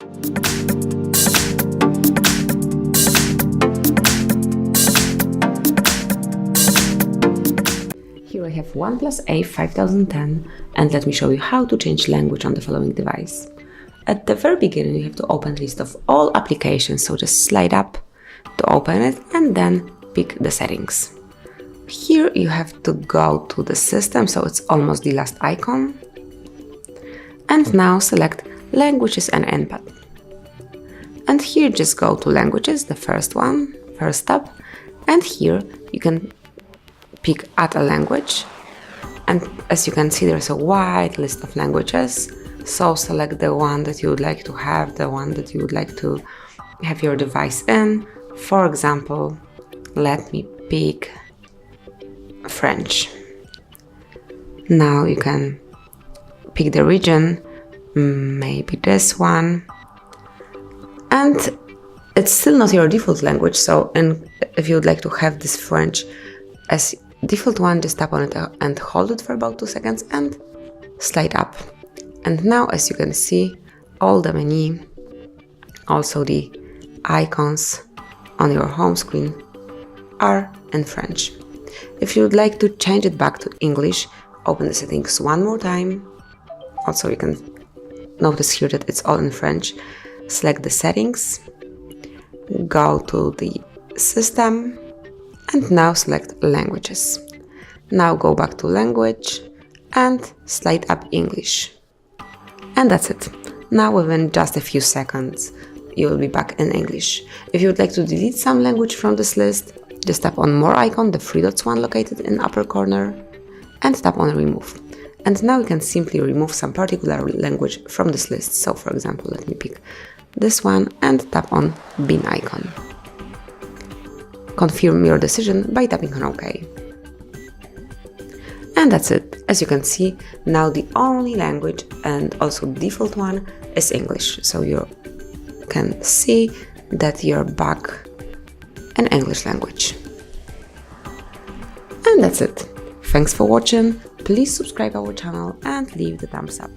Here I have OnePlus A 5010, and let me show you how to change language on the following device. At the very beginning you have to open a list of all applications, so just slide up to open it and then pick the settings. Here you have to go to the system, so it's almost the last icon. And now select languages and input. And here just go to languages, the first tab, and here you can pick add a language. And as you can see, there's a wide list of languages. So select the one that you would like to have, the one that you would like to have your device in. For example, let me pick French. Now you can pick the region, maybe this one. And it's still not your default language, so if you would like to have this French as default one, just tap on it and hold it for about 2 seconds and slide up. And now, as you can see, all the menu, also the icons on your home screen are in French. If you would like to change it back to English, open the settings one more time. Also, you can notice here that it's all in French. Select the settings, go to the system, and now select languages. Now go back to language and slide up English. And that's it. Now within just a few seconds you will be back in English. If you would like to delete some language from this list, just tap on more icon, the 3 dots one located in upper corner, and tap on remove. And now you can simply remove some particular language from this list. So for example, let me pick this one and tap on bin icon. Confirm your decision by tapping on OK. And that's it. As you can see, now the only language and also default one is English. So you can see that you're back in English language. And that's it. Thanks for watching. Please subscribe our channel and leave the thumbs up.